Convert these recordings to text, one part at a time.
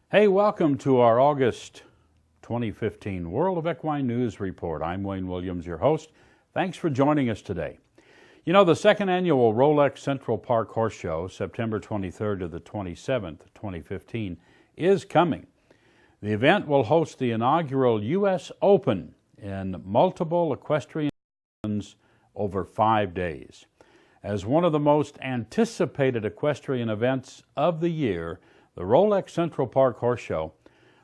Hey, welcome to our August 2015 World of Equine News Report. I'm Wayne Williams, your host. Thanks for joining us today. You know, the second annual Rolex Central Park Horse Show, September 23rd to the 27th, 2015, is coming. The event will host the inaugural U.S. Open in multiple equestrian over 5 days. As one of the most anticipated equestrian events of the year, the Rolex Central Park Horse Show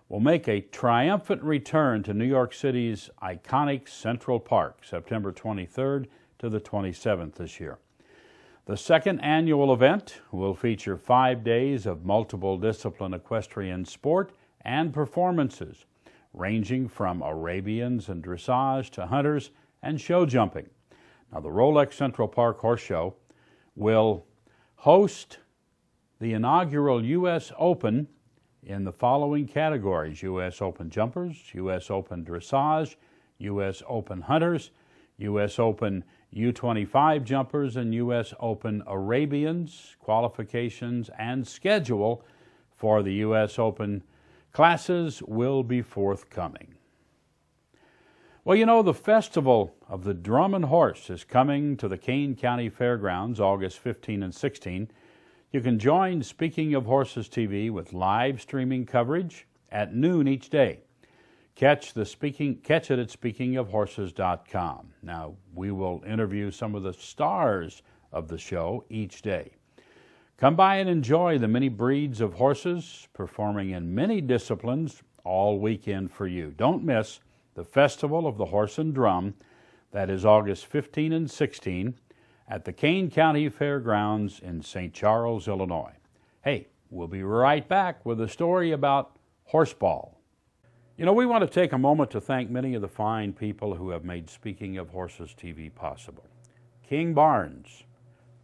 will make a triumphant return to New York City's iconic Central Park, September 23rd to the 27th this year. The second annual event will feature 5 days of multiple discipline equestrian sport and performances, ranging from Arabians and dressage to hunters and show jumping. Now, the Rolex Central Park Horse Show will host the inaugural U.S. Open in the following categories: U.S. Open Jumpers, U.S. Open Dressage, U.S. Open Hunters, U.S. Open U25 Jumpers, and U.S. Open Arabians. Qualifications and schedule for the U.S. Open classes will be forthcoming. Well, you know, the Festival of the Drum and Horse is coming to the Kane County Fairgrounds August 15 and 16. You can join Speaking of Horses TV with live streaming coverage at noon each day. Catch it at speakingofhorses.com. Now, we will interview some of the stars of the show each day. Come by and enjoy the many breeds of horses performing in many disciplines all weekend for you. Don't miss the Festival of the Horse and Drum. That is August 15 and 16 at the Kane County Fairgrounds in St. Charles, Illinois. Hey, we'll be right back with a story about horseball. You know, we want to take a moment to thank many of the fine people who have made Speaking of Horses TV possible. King Barnes,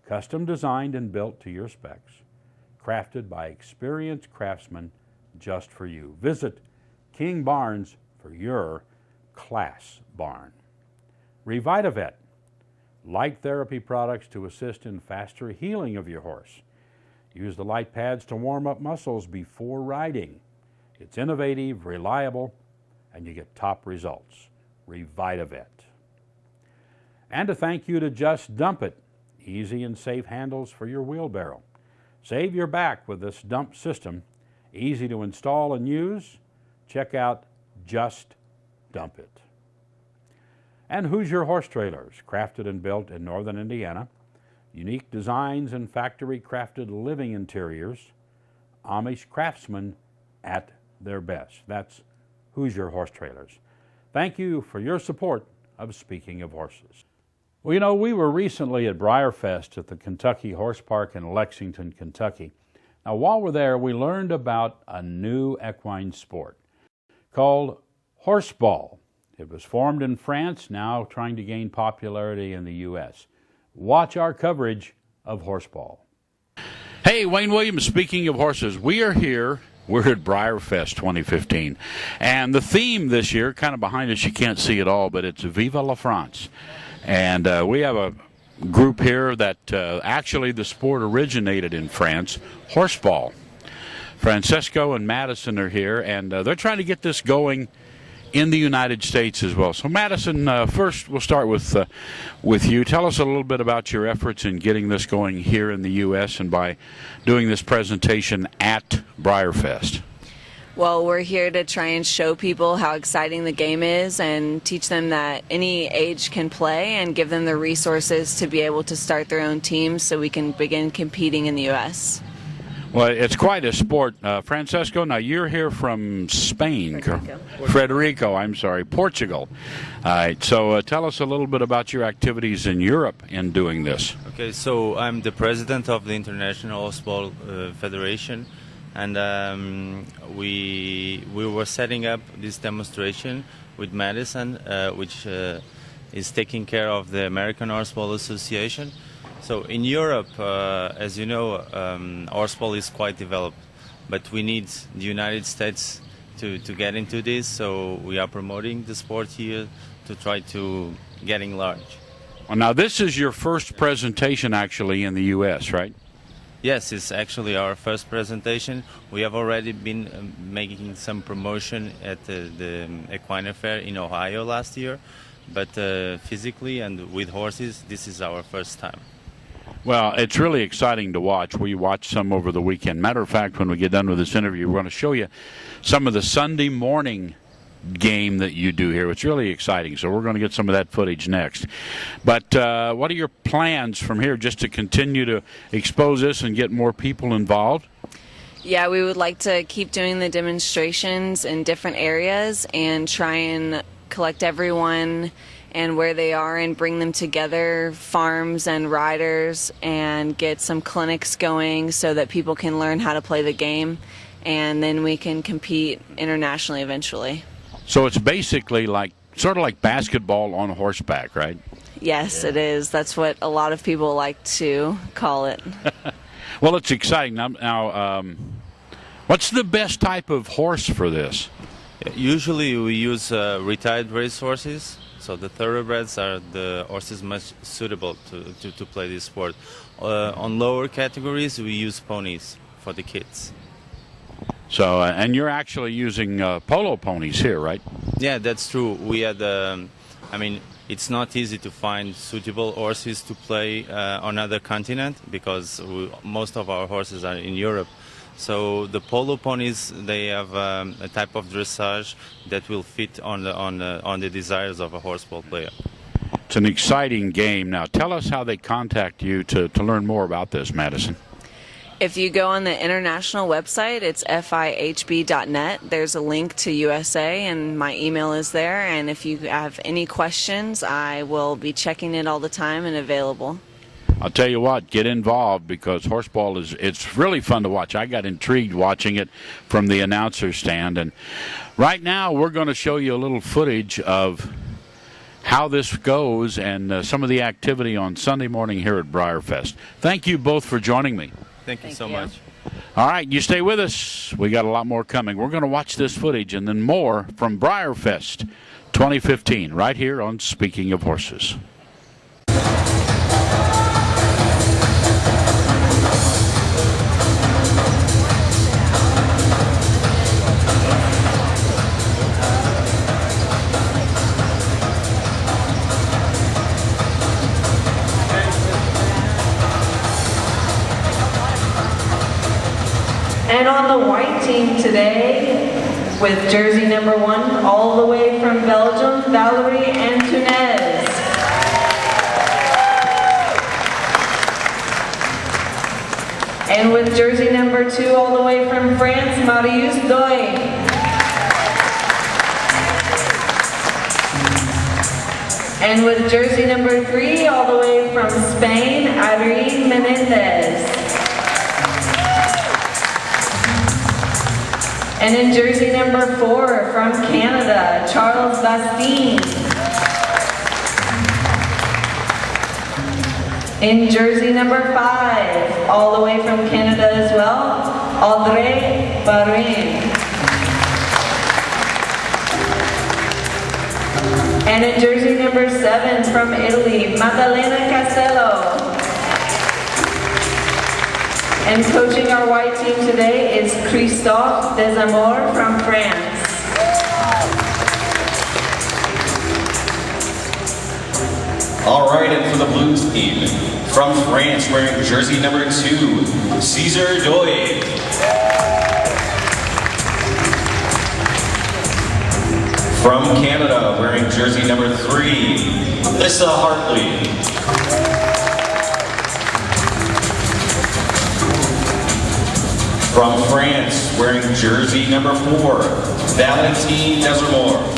custom designed and built to your specs, crafted by experienced craftsmen just for you. Visit King Barnes for your class barn. Revitavet, light therapy products to assist in faster healing of your horse. Use the light pads to warm up muscles before riding. It's innovative, reliable, and you get top results. Revitavet. And a thank you to Just Dump It, easy and safe handles for your wheelbarrow. Save your back with this dump system, easy to install and use. Check out Just Dump It. And Hoosier Horse Trailers, crafted and built in northern Indiana. Unique designs and factory-crafted living interiors. Amish craftsmen at their best. That's Hoosier Horse Trailers. Thank you for your support of Speaking of Horses. Well, you know, we were recently at Briarfest at the Kentucky Horse Park in Lexington, Kentucky. Now, while we're there, we learned about a new equine sport called horseball. It was formed in France, now trying to gain popularity in the U.S. Watch our coverage of horseball. Hey, Wayne Williams, Speaking of Horses. We are here. We're at Briarfest 2015. And the theme this year, kind of behind us, you can't see it all, but it's Viva la France. And we have a group here that actually the sport originated in France, horseball. Francesco and Madison are here, and they're trying to get this going in the United States as well. So Madison, first we'll start with you. Tell us a little bit about your efforts in getting this going here in the U.S. and by doing this presentation at Briarfest. Well, we're here to try and show people how exciting the game is and teach them that any age can play and give them the resources to be able to start their own teams so we can begin competing in the U.S. Well, it's quite a sport. Francesco, now you're here from Spain. Portugal. All right, so tell us a little bit about your activities in Europe in doing this. Okay, so I'm the president of the International Horseball Federation, and we were setting up this demonstration with Madison, which is taking care of the American Horseball Association. So in Europe, as you know, horseball is quite developed, but we need the United States to get into this, so we are promoting the sport here to try to getting large. Well, now this is your first presentation actually in the U.S., right? Yes, it's actually our first presentation. We have already been making some promotion at the Equine Fair in Ohio last year, but physically and with horses, this is our first time. Well, it's really exciting to watch. We watched some over the weekend. Matter of fact, when we get done with this interview, we're going to show you some of the Sunday morning game that you do here. It's really exciting, so we're going to get some of that footage next. But what are your plans from here, just to continue to expose this and get more people involved? Yeah, we would like to keep doing the demonstrations in different areas and try and collect everyone and where they are and bring them together, farms and riders, and get some clinics going so that people can learn how to play the game, and then we can compete internationally eventually. So it's basically like sort of like basketball on horseback, right? Yes, it is. That's what a lot of people like to call it. Well, it's exciting. Now, what's the best type of horse for this? Usually we use retired race horses, so the thoroughbreds are the horses most suitable to play this sport. On lower categories we use ponies for the kids. So, and you're actually using polo ponies here, right? Yeah, that's true. We had, I mean, it's not easy to find suitable horses to play on other continent because most of our horses are in Europe. So the polo ponies, they have a type of dressage that will fit on the desires of a horseball player. It's an exciting game. Now, tell us how they contact you to learn more about this, Madison. If you go on the international website, it's fihb.net. There's a link to USA, and my email is there. And if you have any questions, I will be checking it all the time and available. I'll tell you what, get involved, because horseball it's really fun to watch. I got intrigued watching it from the announcer stand. And right now we're going to show you a little footage of how this goes and some of the activity on Sunday morning here at Briarfest. Thank you both for joining me. Thank you so much. All right, you stay with us. We got a lot more coming. We're going to watch this footage and then more from Briarfest 2015 right here on Speaking of Horses. And on the white team today, with jersey number 1, all the way from Belgium, Valerie Antunes. And with jersey number 2, all the way from France, Marius Doy. And with jersey number 3, all the way from Spain, Irene Menendez. And in jersey number 4 from Canada, Charles Bastien. In jersey number 5, all the way from Canada as well, Audrey Barin. And in jersey number 7 from Italy, Maddalena Castello. And coaching our white team today is Christophe Desamours from France. All right, and for the Blues team, from France, wearing jersey number 2, César Doy. From Canada, wearing jersey number 3, Alyssa Hartley. From France, wearing jersey number 4, Valentine Desamours.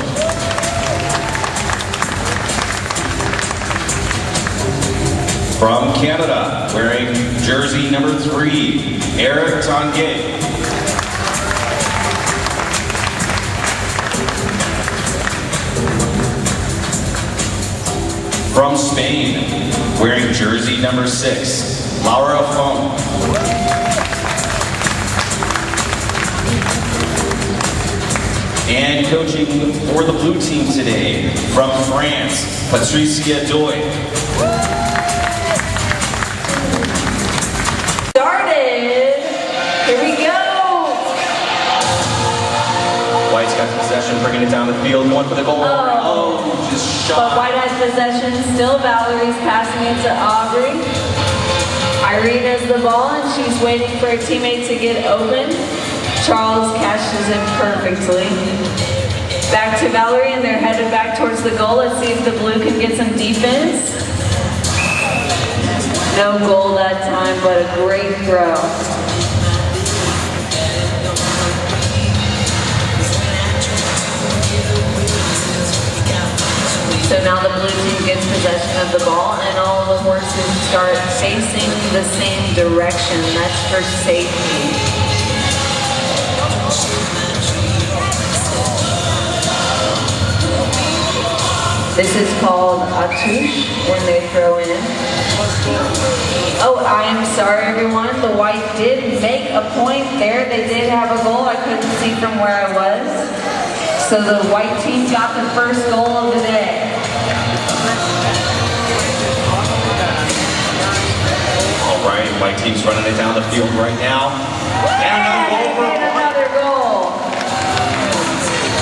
From Canada, wearing jersey number 3, Eric Tanguay. From Spain, wearing jersey number 6, Laura Fong. And coaching for the blue team today, from France, Patricia Doy. Started! possession, bringing it down the field, going for the goal. Oh, just But shot. White has possession still. Valerie's passing it to Aubrey. Irene has the ball and she's waiting for a teammate to get open. Charles catches it perfectly. Back to Valerie and they're headed back towards the goal. Let's see if the blue can get some defense. No goal that time, but a great throw. So now the blue team gets possession of the ball and all the horses start facing the same direction. That's for safety. This is called a touche when they throw in. Oh, I am sorry everyone. The white did make a point there. They did have a goal. I couldn't see from where I was. So the white team got the first goal of the day. All right, white team's running it down the field right now. And another goal.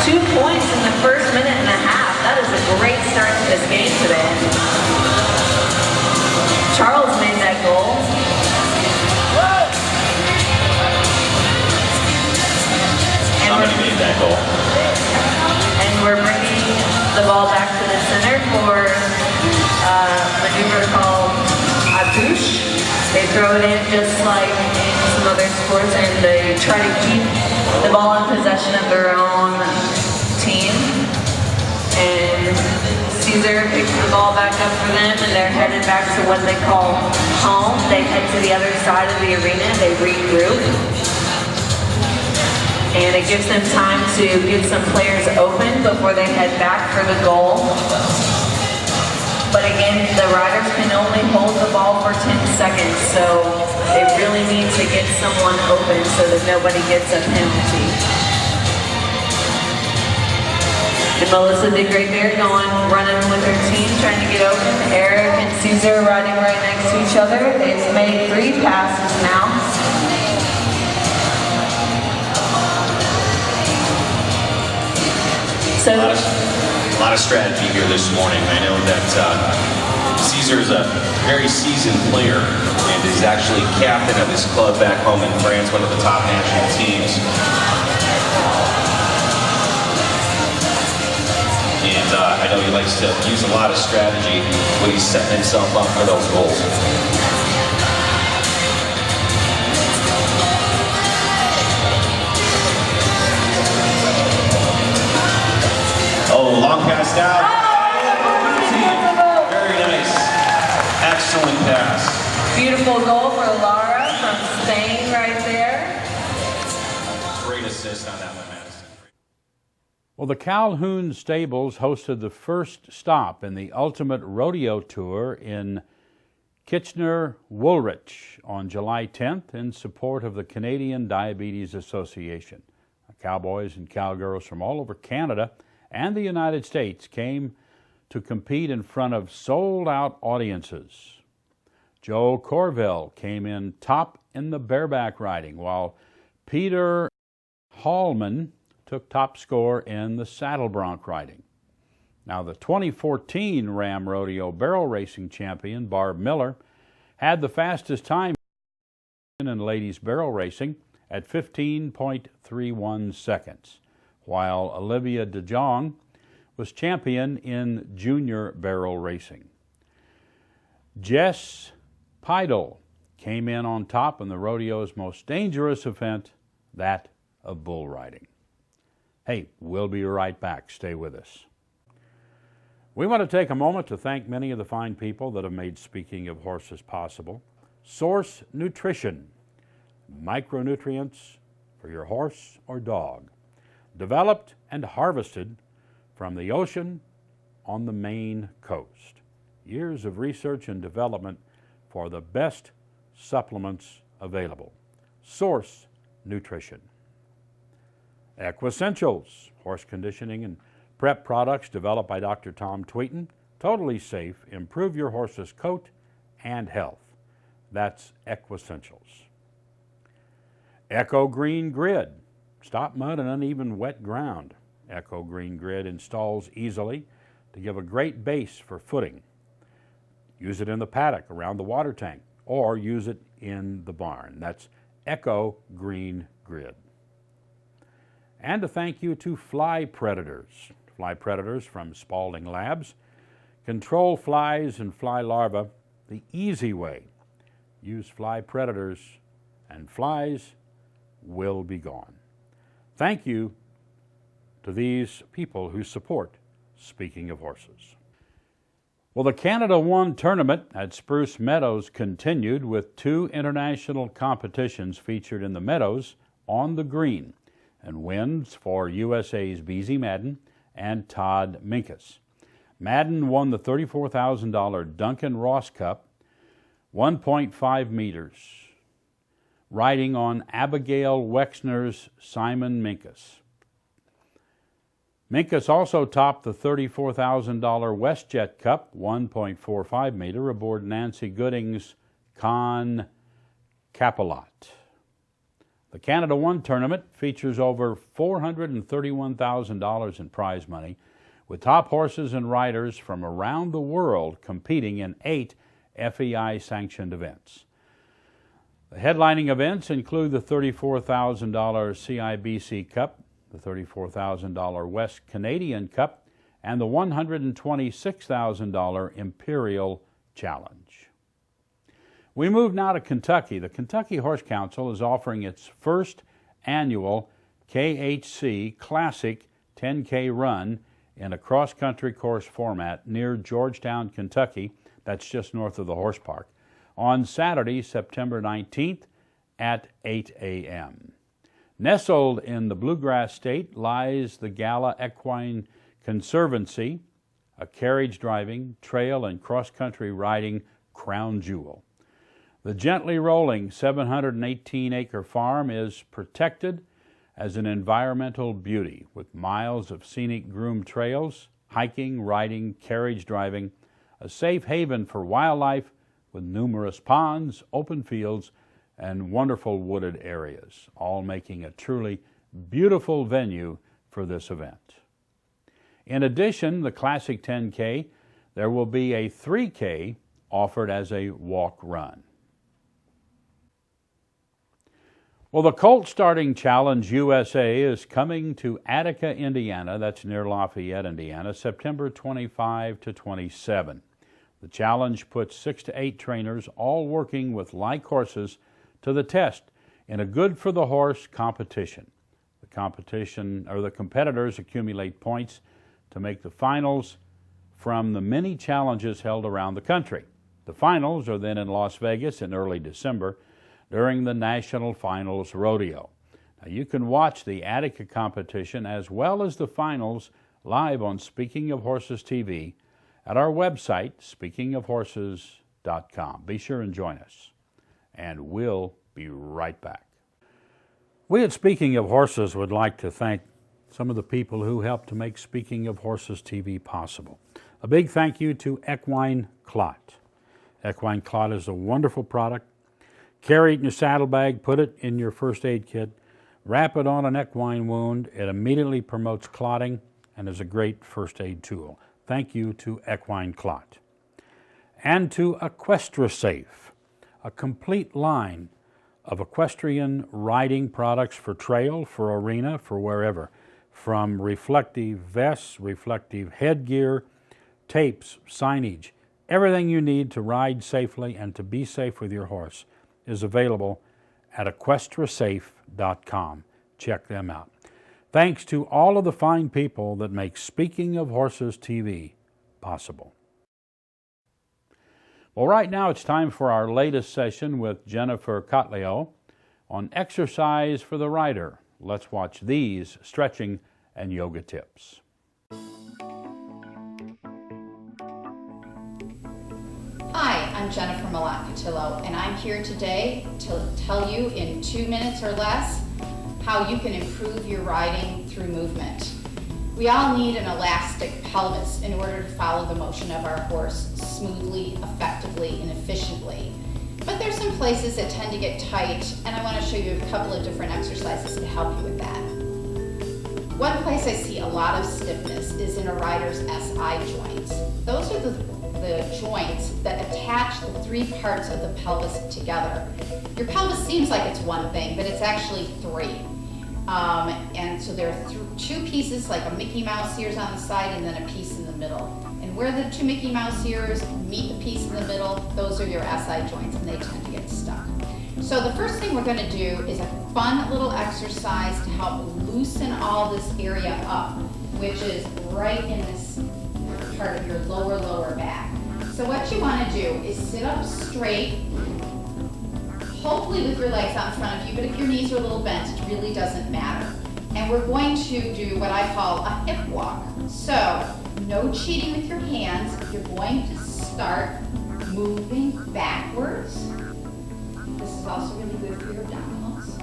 2 points in the first minute and a half. That is a great start to this game today. Charles made that goal. Somebody made that goal. And we're bringing the ball back to the center for a maneuver called a touche. They throw it in just like in some other sports and they try to keep the ball in possession of their own team. And Caesar picks the ball back up for them and they're headed back to what they call home. They head to the other side of the arena, they regroup. And it gives them time to get some players open before they head back for the goal. But again, the riders can only hold the ball for 10 seconds, so they really need to get someone open so that nobody gets a penalty. And Melissa did great there, running with her team, trying to get open. Eric and Caesar riding right next to each other. They've made 3 passes now. So, A lot of strategy here this morning. I know that Caesar is a very seasoned player and is actually captain of his club back home in France, one of the top national teams. And I know he likes to use a lot of strategy when he's setting himself up for those goals. Oh, long pass down. Very nice. Excellent pass. beautiful goal for Lara from Spain right there. Great assist on that one, Madison. Well, the Calhoun Stables hosted the first stop in the Ultimate Rodeo Tour in Kitchener-Woolwich on July 10th in support of the Canadian Diabetes Association. Cowboys and cowgirls from all over Canada and the United States came to compete in front of sold-out audiences. Joe Corville came in top in the bareback riding, while Peter Hallman took top score in the saddle bronc riding. Now, the 2014 Ram Rodeo barrel racing champion, Barb Miller, had the fastest time in ladies barrel racing at 15.31 seconds, while Olivia DeJong was champion in junior barrel racing. Jess Peidel came in on top in the rodeo's most dangerous event, that of bull riding. Hey, we'll be right back. Stay with us. We want to take a moment to thank many of the fine people that have made Speaking of Horses possible. Source Nutrition, micronutrients for your horse or dog, developed and harvested from the ocean on the Maine coast. Years of research and development for the best supplements available. Source Nutrition. Equessentials, horse conditioning and prep products developed by Dr. Tom Tweeton. Totally safe, improve your horse's coat and health. That's Equessentials. Eco Green Grid, stop mud and uneven wet ground. Echo Green Grid installs easily to give a great base for footing. Use it in the paddock around the water tank or use it in the barn. That's Echo Green Grid. And a thank you to Fly Predators. Fly Predators from Spalding Labs control flies and fly larvae the easy way. Use Fly Predators and flies will be gone. Thank you to these people who support Speaking of Horses. Well, the Canada 1 tournament at Spruce Meadows continued with 2 international competitions featured in the Meadows on the green, and wins for USA's Beezy Madden and Todd Minkus. Madden won the $34,000 Duncan Ross Cup, 1.5 meters, riding on Abigail Wexner's Simon Minkus. Minkus also topped the $34,000 WestJet Cup, 1.45 meter, aboard Nancy Gooding's Con Capilot. The Canada 1 tournament features over $431,000 in prize money, with top horses and riders from around the world competing in 8 FEI-sanctioned events. The headlining events include the $34,000 CIBC Cup, the $34,000 West Canadian Cup, and the $126,000 Imperial Challenge. We move now to Kentucky. The Kentucky Horse Council is offering its first annual KHC Classic 10K run in a cross-country course format near Georgetown, Kentucky, that's just north of the horse park, on Saturday, September 19th at 8 a.m. Nestled in the Bluegrass State lies the Gala Equine Conservancy, a carriage driving, trail, and cross-country riding crown jewel. The gently rolling 718-acre farm is protected as an environmental beauty with miles of scenic groomed trails, hiking, riding, carriage driving, a safe haven for wildlife with numerous ponds, open fields, and wonderful wooded areas, all making a truly beautiful venue for this event. In addition, the Classic 10K, there will be a 3K offered as a walk-run. Well, the Colt Starting Challenge USA is coming to Attica, Indiana, that's near Lafayette, Indiana, September 25 to 27. The challenge puts 6 to 8 trainers, all working with like horses, to the test in a good-for-the-horse competition. The competitors accumulate points to make the finals from the many challenges held around the country. The finals are then in Las Vegas in early December during the National Finals Rodeo. Now, you can watch the Attica competition as well as the finals live on Speaking of Horses TV at our website, speakingofhorses.com. Be sure and join us, and we'll be right back. We at Speaking of Horses would like to thank some of the people who helped to make Speaking of Horses TV possible. A big thank you to Equine Clot. Equine Clot is a wonderful product. Carry it in your saddlebag, put it in your first aid kit, wrap it on an equine wound. It immediately promotes clotting and is a great first aid tool. Thank you to Equine Clot. And to EquestraSafe, a complete line of equestrian riding products for trail, for arena, for wherever, from reflective vests, reflective headgear, tapes, signage, everything you need to ride safely and to be safe with your horse is available at EquestraSafe.com. Check them out. Thanks to all of the fine people that make Speaking of Horses TV possible. Well, right now it's time for our latest session with Jennifer Cotleo on exercise for the rider. Let's watch these stretching and yoga tips. Hi, I'm Jennifer Malak-Cotillo, and I'm here today to tell you in 2 minutes or less how you can improve your riding through movement. We all need an elastic pelvis in order to follow the motion of our horse smoothly, effectively, and efficiently. But there's some places that tend to get tight, and I want to show you a couple of different exercises to help you with that. One place I see a lot of stiffness is in a rider's SI joints. Those are the joints that attach the three parts of the pelvis together. Your pelvis seems like it's one thing, but it's actually three. And so there are two pieces, like a Mickey Mouse ears on the side and then a piece in the middle. And where the two Mickey Mouse ears meet the piece in the middle, those are your SI joints, and they tend to get stuck. So the first thing we're going to do is a fun little exercise to help loosen all this area up, which is right in this part of your lower back. So what you want to do is sit up straight, hopefully with your legs out in front of you, but if your knees are a little bent, it really doesn't matter. And we're going to do what I call a hip walk. So no cheating with your hands. You're going to start moving backwards. This is also really good for your abdominals.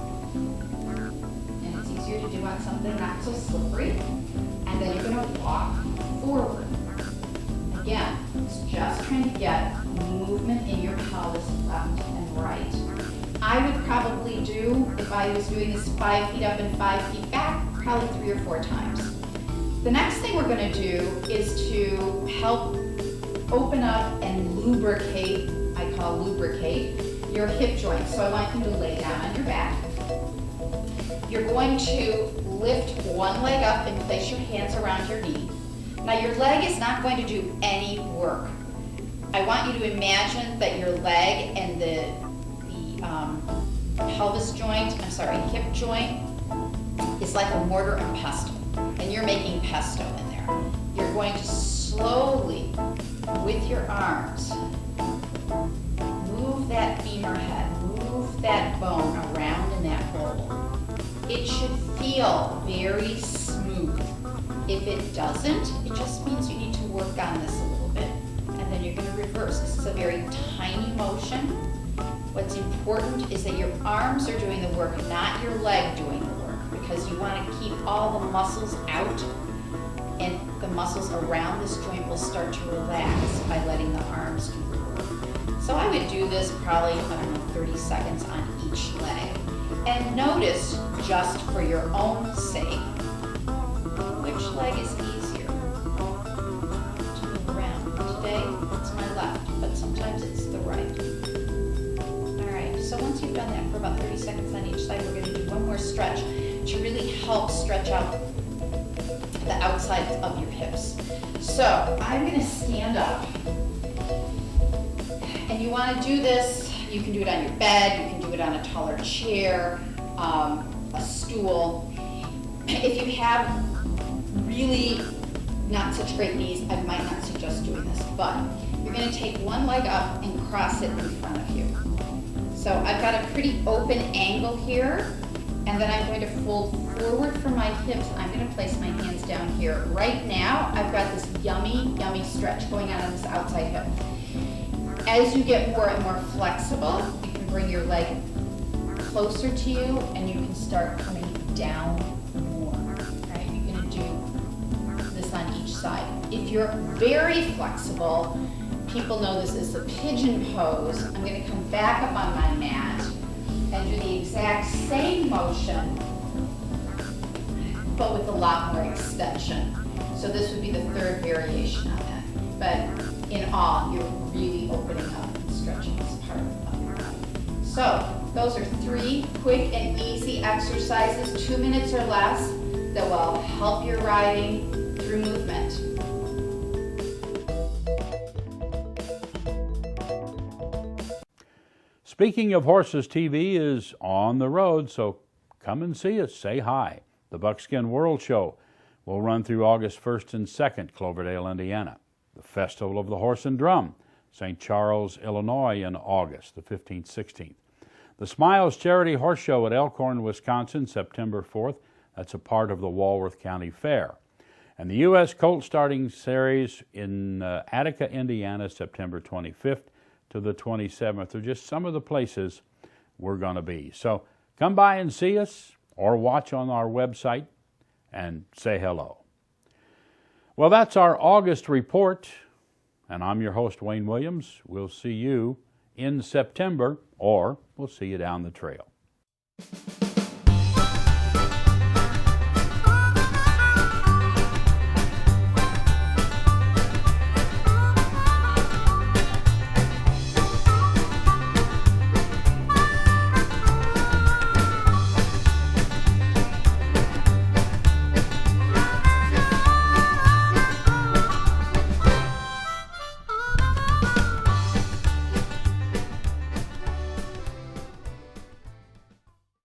And it's easier to do on something not so slippery. And then you're going to walk forward. Again, it's just trying to get movement in your pelvis left and right. I would probably do, if I was doing this 5 feet up and 5 feet back, probably 3 or 4 times. The next thing we're going to do is to help open up and lubricate, I call lubricate, your hip joints. So I want you to lay down on your back. You're going to lift one leg up and place your hands around your knee. Now your leg is not going to do any work. I want you to imagine that your leg and the pelvis joint, hip joint, is like a mortar and pestle, and you're making pesto in there. You're going to slowly, with your arms, move that femur head, move that bone around in that hole. It should feel very smooth. If it doesn't, it just means you need to work on this a little bit, and then you're going to reverse. This is a very tiny motion. What's important is that your arms are doing the work, not your leg doing the work, because you want to keep all the muscles out, and the muscles around this joint will start to relax by letting the arms do the work. So I would do this probably, 30 seconds on each leg. And notice, just for your own sake, which leg is easier to move around. Today, it's my left, but sometimes it's the right. So once you've done that for about 30 seconds on each side, we're going to do one more stretch to really help stretch out the outside of your hips. So I'm going to stand up. And you want to do this, you can do it on your bed, you can do it on a taller chair, a stool. If you have really not such great knees, I might not suggest doing this, but you're going to take one leg up and cross it in front of you. So I've got a pretty open angle here, and then I'm going to fold forward from my hips. I'm going to place my hands down here. Right now, I've got this yummy stretch going on this outside hip. As you get more and more flexible, you can bring your leg closer to you, and you can start coming down more. Right? You're going to do this on each side. If you're very flexible, people know this is the pigeon pose. I'm going to come back up on my mat and do the exact same motion, but with a lot more extension. So this would be the third variation on that. But in all, you're really opening up and stretching this part of your body. So those are 3 quick and easy exercises, 2 minutes or less, that will help your riding through movement. Speaking of Horses, TV is on the road, so come and see us. Say hi. The Buckskin World Show will run through August 1st and 2nd, Cloverdale, Indiana. The Festival of the Horse and Drum, St. Charles, Illinois, in August, the 15th, 16th. The Smiles Charity Horse Show at Elkhorn, Wisconsin, September 4th. That's a part of the Walworth County Fair. And the U.S. Colt Starting Series in Attica, Indiana, September 25th to the 27th are just some of the places we're going to be. So come by and see us or watch on our website and say hello. Well, that's our August report, and I'm your host, Wayne Williams. We'll see you in September, or we'll see you down the trail.